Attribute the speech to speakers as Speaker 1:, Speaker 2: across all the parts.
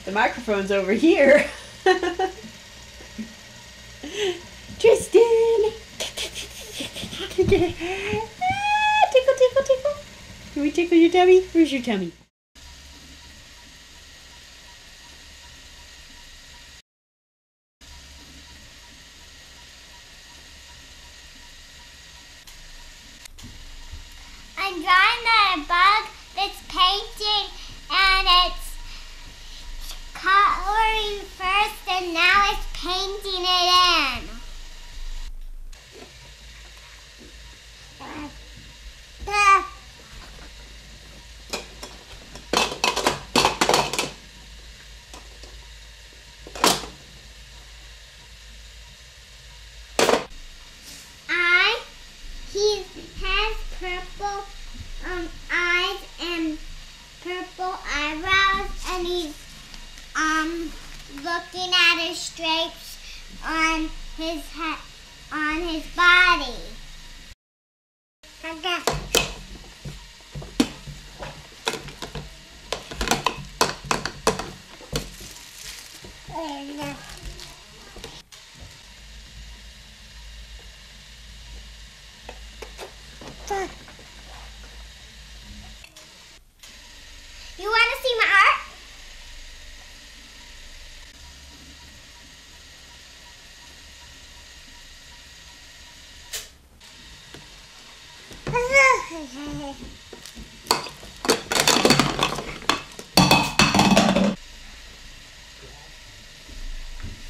Speaker 1: The microphone's over here. Tristan! Tickle, tickle, tickle. Can we tickle your tummy? Where's your tummy?
Speaker 2: I'm drawing a bug that's painting and it's coloring first and now it's painting it in. He has purple eyes and purple eyebrows, and he's looking at his stripes on his head, on his body. You want to see my art?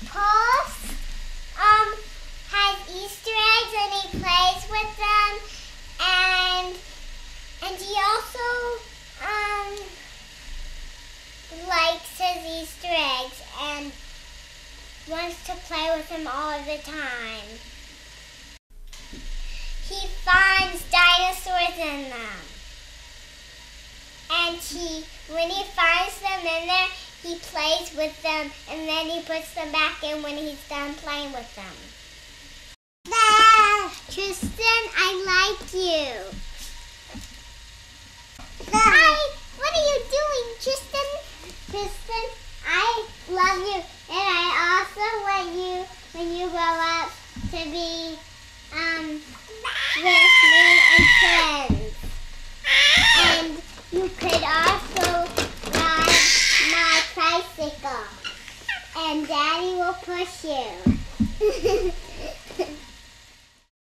Speaker 2: Paul has Easter eggs and he plays with them, and he also likes his Easter eggs and wants to play with them all the time. He finds dinosaurs in them. And when he finds them in there, he plays with them and then he puts them back in when he's done playing with them. Tristan, I like you. Hi, what are you doing, Tristan? Tristan, I love you, and I also want you, when you grow up, to be with me and friends. And you could also ride my tricycle, and Daddy will push you.